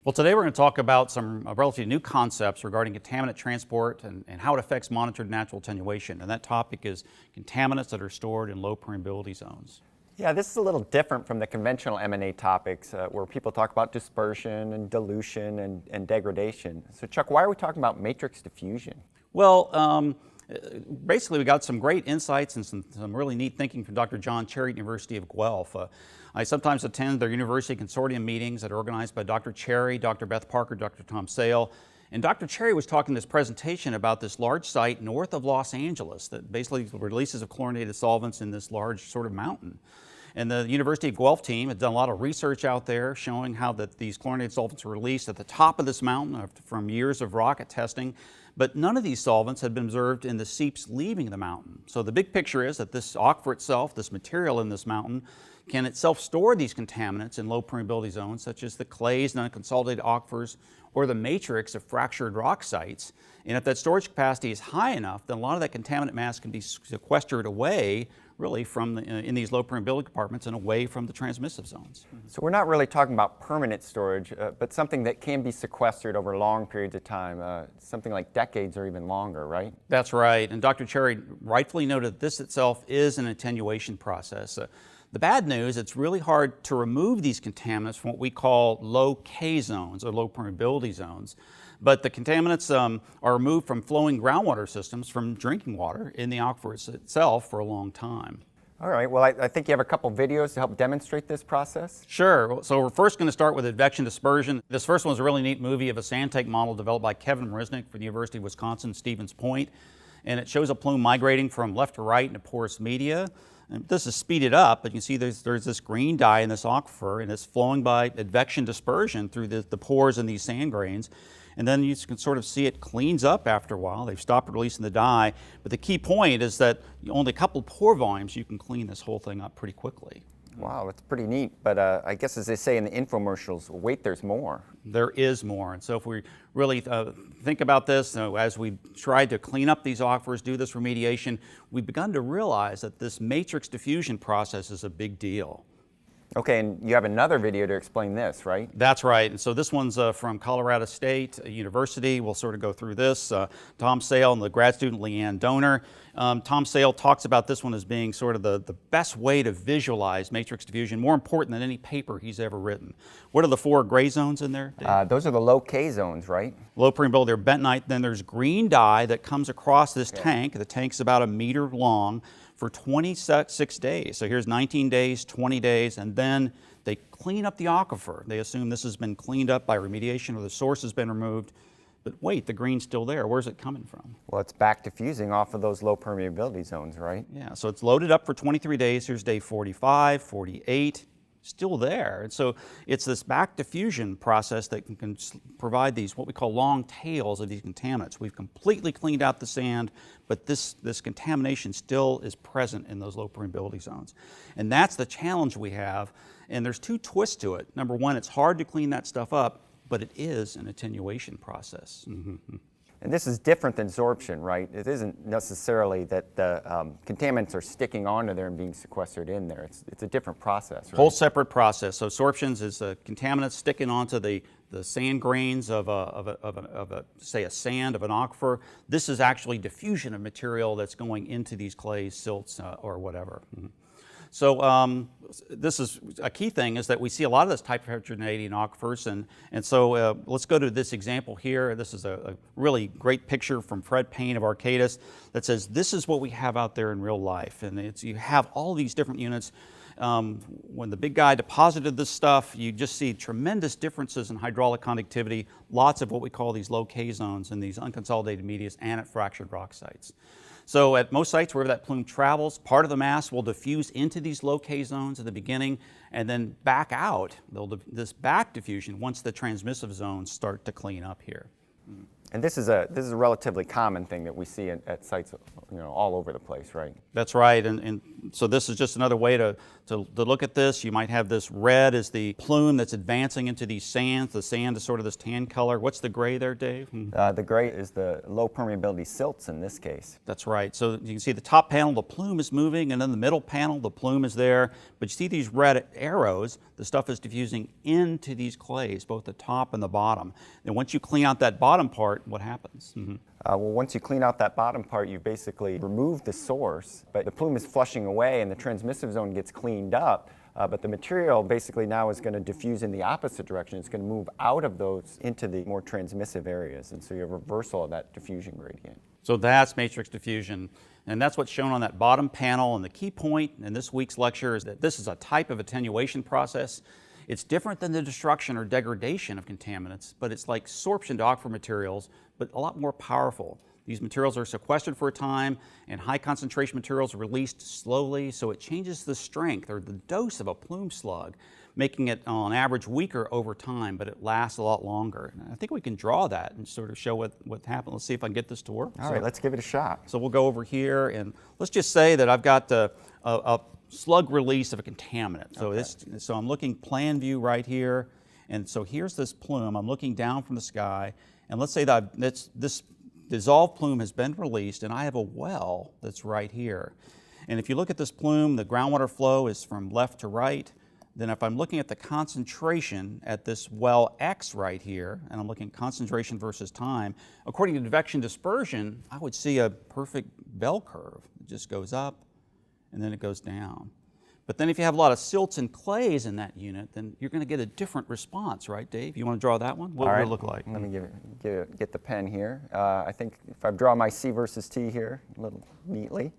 Well, today we're going to talk about some relatively new concepts regarding contaminant transport and how it affects monitored natural attenuation. And that topic is contaminants that are stored in low permeability zones. Yeah, this is a little different from the conventional M&A topics where people talk about dispersion and dilution and degradation. So Chuck, why are we talking about matrix diffusion? Well, basically we got some great insights and some really neat thinking from Dr. John Cherry at University of Guelph. I sometimes attend their university consortium meetings that are organized by Dr. Cherry, Dr. Beth Parker, Dr. Tom Sale. And Dr. Cherry was talking in this presentation about this large site north of Los Angeles that basically releases of chlorinated solvents in this large sort of mountain. And the University of Guelph team had done a lot of research out there showing how that these chlorinated solvents were released at the top of this mountain from years of rocket testing. But none of these solvents had been observed in the seeps leaving the mountain. So the big picture is that this aquifer itself, this material in this mountain, can itself store these contaminants in low permeability zones, such as the clays and unconsolidated aquifers or the matrix of fractured rock sites. And if that storage capacity is high enough, then a lot of that contaminant mass can be sequestered away really from in these low permeability compartments and away from the transmissive zones. So we're not really talking about permanent storage, but something that can be sequestered over long periods of time, something like decades or even longer, right? That's right. And Dr. Cherry rightfully noted that this itself is an attenuation process. The bad news, it's really hard to remove these contaminants from what we call low K zones or low permeability zones. But the contaminants are removed from flowing groundwater systems from drinking water in the aquifer itself for a long time. All right, well, I think you have a couple videos to help demonstrate this process. Sure. So we're first going to start with advection dispersion. This first one is a really neat movie of a sand tank model developed by Kevin Marisnick for the University of Wisconsin, Stevens Point. And it shows a plume migrating from left to right in a porous media. And this is speeded up, but you can see there's this green dye in this aquifer, and it's flowing by advection dispersion through the pores in these sand grains. And then you can sort of see it cleans up after a while. They've stopped releasing the dye. But the key point is that only a couple pore volumes, you can clean this whole thing up pretty quickly. Wow, that's pretty neat. But I guess as they say in the infomercials, wait, there's more. There is more. And so if we really think about this, as we tried to clean up these aquifers, do this remediation, we've begun to realize that this matrix diffusion process is a big deal. Okay, and you have another video to explain this, right? That's right. And so this one's from Colorado State University. We'll sort of go through this. Tom Sale and the grad student Leanne Donor. Tom Sale talks about this one as being sort of the best way to visualize matrix diffusion, more important than any paper he's ever written. What are the four gray zones in there? Those are the low K zones, right? Low permeability, they're bentonite. Then there's green dye that comes across this tank. The tank's about 1 meter long for 26 days. So here's 19 days, 20 days, and then they clean up the aquifer. They assume this has been cleaned up by remediation or the source has been removed. But wait, the green's still there. Where's it coming from? Well, it's back diffusing off of those low permeability zones, right? Yeah, so it's loaded up for 23 days. Here's day 45, 48. Still there. And so it's this back diffusion process that can provide these what we call long tails of these contaminants. We've completely cleaned out the sand, but this contamination still is present in those low permeability zones. And that's the challenge we have. And there's two twists to it. Number one, it's hard to clean that stuff up, but it is an attenuation process. Mm-hmm. And this is different than sorption, right? It isn't necessarily that the contaminants are sticking onto there and being sequestered in there. It's a different process, right? Whole separate process. So sorptions is contaminants sticking onto the sand grains of say a sand of an aquifer. This is actually diffusion of material that's going into these clays, silts, or whatever. Mm-hmm. So this is a key thing is that we see a lot of this type of heterogeneity in aquifers, and so let's go to this example here. This is a really great picture from Fred Payne of Arcadis that says this is what we have out there in real life, and you have all these different units. When the big guy deposited this stuff, you just see tremendous differences in hydraulic conductivity, lots of what we call these low K zones in these unconsolidated medias and at fractured rock sites. So at most sites, wherever that plume travels, part of the mass will diffuse into these low K zones at the beginning and then back out. This back diffusion once the transmissive zones start to clean up here. And this is a relatively common thing that we see at sites, all over the place, right? That's right, and so this is just another way to look at this. You might have this red as the plume that's advancing into these sands. The sand is sort of this tan color. What's the gray there, Dave? The gray is the low permeability silts in this case. That's right. So you can see the top panel, the plume is moving, and then the middle panel, the plume is there. But you see these red arrows, the stuff is diffusing into these clays, both the top and the bottom. And once you clean out that bottom part, what happens? Well, once you clean out that bottom part, you basically remove the source, but the plume is flushing away and the transmissive zone gets cleaned up. But the material basically now is going to diffuse in the opposite direction. It's going to move out of those into the more transmissive areas, and so you have a reversal of that diffusion gradient. So that's matrix diffusion, and that's what's shown on that bottom panel. And the key point in this week's lecture is that this is a type of attenuation process. It's different than the destruction or degradation of contaminants, but it's like sorption to aquifer materials, but a lot more powerful. These materials are sequestered for a time, and high concentration materials are released slowly, so it changes the strength or the dose of a plume slug, making it on average weaker over time, but it lasts a lot longer. And I think we can draw that and sort of show what happened. Let's see if I can get this to work. All right, let's give it a shot. So we'll go over here, and let's just say that I've got a slug release of a contaminant. So, so I'm looking plan view right here, and so here's this plume. I'm looking down from the sky, and let's say that this dissolved plume has been released, and I have a well that's right here. And if you look at this plume, the groundwater flow is from left to right. Then if I'm looking at the concentration at this well X right here, and I'm looking at concentration versus time, according to convection dispersion, I would see a perfect bell curve. It just goes up, and then it goes down. But then if you have a lot of silts and clays in that unit, then you're going to get a different response, right, Dave? You want to draw that one? What would it look like? Let me get the pen here. I think if I draw my C versus T here a little neatly,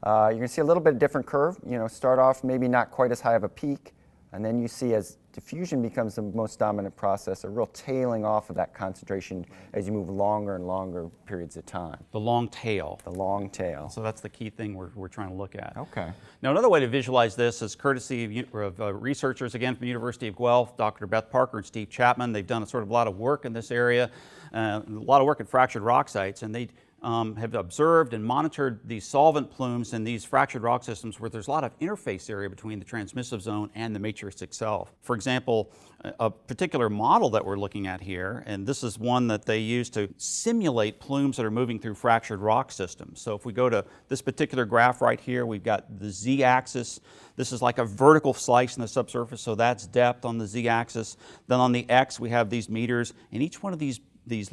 you're going to see a little bit different curve. Start off maybe not quite as high of a peak, and then you see as diffusion becomes the most dominant process, a real tailing off of that concentration as you move longer and longer periods of time. The long tail. The long tail. So that's the key thing we're trying to look at. Okay. Now another way to visualize this is courtesy of researchers, again, from the University of Guelph, Dr. Beth Parker and Steve Chapman. They've done a lot of work in this area, a lot of work at fractured rock sites, and they have observed and monitored these solvent plumes in these fractured rock systems where there's a lot of interface area between the transmissive zone and the matrix itself. For example, a particular model that we're looking at here, and this is one that they use to simulate plumes that are moving through fractured rock systems. So if we go to this particular graph right here, we've got the z-axis. This is like a vertical slice in the subsurface, so that's depth on the z-axis. Then on the x, we have these meters, and each one of these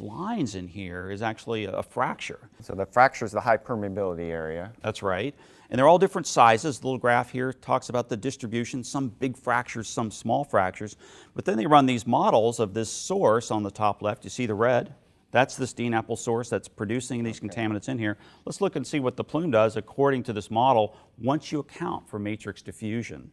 lines in here is actually a fracture. So the fracture is the high permeability area. That's right. And they're all different sizes. The little graph here talks about the distribution, some big fractures, some small fractures. But then they run these models of this source on the top left. You see the red? That's this DNAPL source that's producing these contaminants in here. Let's look and see what the plume does according to this model once you account for matrix diffusion.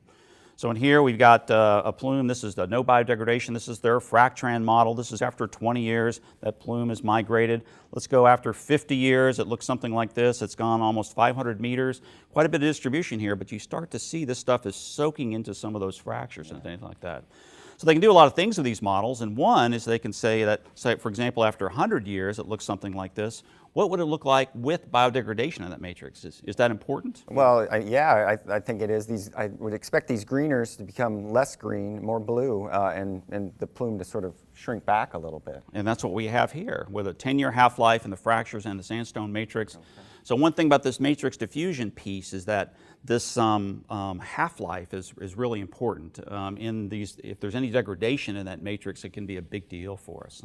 So in here we've got a plume. This is the no biodegradation. This is their Fractran model. This is after 20 years that plume is migrated. Let's go after 50 years. It looks something like this. It's gone almost 500 meters. Quite a bit of distribution here, but you start to see this stuff is soaking into some of those fractures and things like that. So they can do a lot of things with these models, and one is they can say that, for example, after 100 years it looks something like this. What would it look like with biodegradation in that matrix? Is that important? Well, yeah, I think it is. I would expect these greeners to become less green, more blue, and the plume to sort of shrink back a little bit. And that's what we have here, with a 10-year half-life in the fractures and the sandstone matrix. Okay. So one thing about this matrix diffusion piece is that this half-life is really important. If there's any degradation in that matrix, it can be a big deal for us.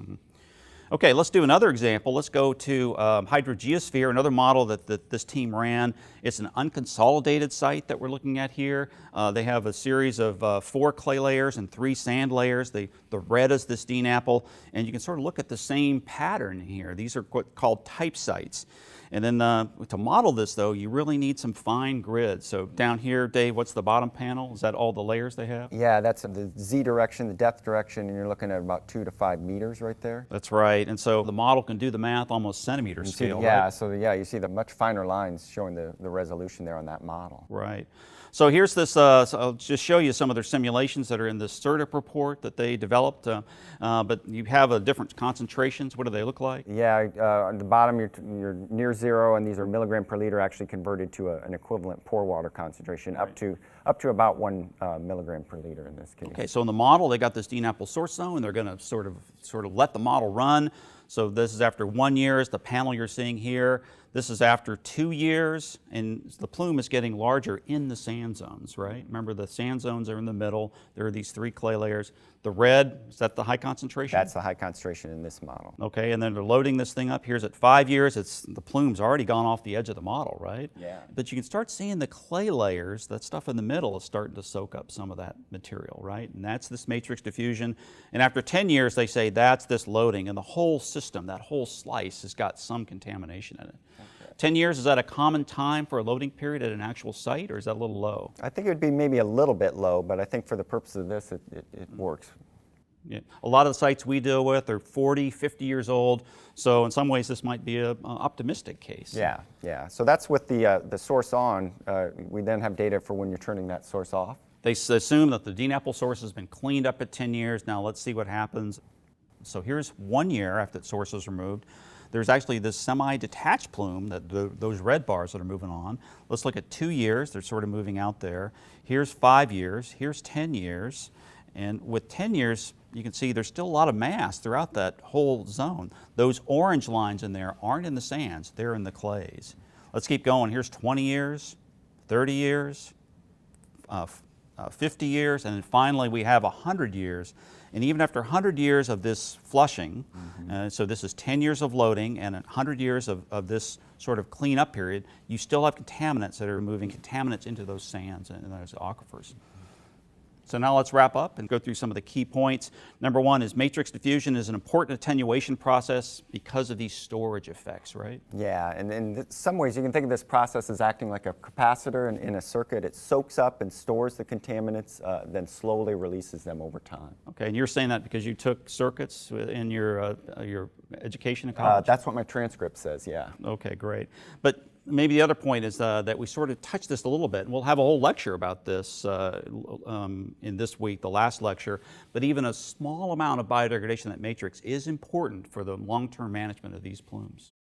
Okay, let's do another example. Let's go to hydrogeosphere, another model that this team ran. It's an unconsolidated site that we're looking at here. They have a series of 4 clay layers and 3 sand layers. The red is this DNAPL, and you can sort of look at the same pattern here. These are called type sites. And then to model this, though, you really need some fine grids. So down here, Dave, what's the bottom panel? Is that all the layers they have? Yeah, that's the Z direction, the depth direction, and you're looking at about 2 to 5 meters right there. That's right. And so the model can do the math almost centimeter scale, yeah, right? so yeah, you see the much finer lines showing the resolution there on that model. Right. So here's this, so I'll just show you some of their simulations that are in this CERTIP report that they developed, but you have different concentrations. What do they look like? Yeah, on the bottom you're near zero, and these are milligram per liter actually converted to an equivalent pore water concentration, Right. up to about 1 milligram per liter in this case. Okay, so in the model they got this DNAPL source zone, and they're going to sort of let the model run. So this is after 1 year, the panel you're seeing here. This is after 2 years, and the plume is getting larger in the sand zones, right? Remember, the sand zones are in the middle. There are these 3 clay layers. The red, is that the high concentration? That's the high concentration in this model. Okay, and then they're loading this thing up. Here's at 5 years. The plume's already gone off the edge of the model, right? Yeah. But you can start seeing the clay layers, that stuff in the middle is starting to soak up some of that material, right? And that's this matrix diffusion. And after 10 years, they say that's this loading, and the whole system, that whole slice has got some contamination in it. Okay. 10 years, is that a common time for a loading period at an actual site, or is that a little low? I think it would be maybe a little bit low, but I think for the purpose of this, it works. Yeah. A lot of the sites we deal with are 40, 50 years old, so in some ways this might be an optimistic case. Yeah, yeah. So that's with the source on. We then have data for when you're turning that source off. They assume that the DNAPL source has been cleaned up at 10 years. Now let's see what happens. So here's 1 year after the source is removed. There's actually this semi-detached plume, those red bars that are moving on. Let's look at 2 years. They're sort of moving out there. Here's 5 years. Here's 10 years. And with 10 years, you can see there's still a lot of mass throughout that whole zone. Those orange lines in there aren't in the sands, they're in the clays. Let's keep going. Here's 20 years, 30 years, 50 years, and then finally we have 100 years. And even after 100 years of this flushing, so this is 10 years of loading and 100 years of this sort of cleanup period, you still have contaminants that are moving contaminants into those sands and those aquifers. So now let's wrap up and go through some of the key points. Number one is matrix diffusion is an important attenuation process because of these storage effects, right? Yeah, and in some ways you can think of this process as acting like a capacitor in a circuit. It soaks up and stores the contaminants, then slowly releases them over time. Okay, and you're saying that because you took circuits in your education in college? That's what my transcript says, yeah. Okay, great. But maybe the other point is that we sort of touched this a little bit, and we'll have a whole lecture about this in this week, the last lecture, but even a small amount of biodegradation in that matrix is important for the long-term management of these plumes.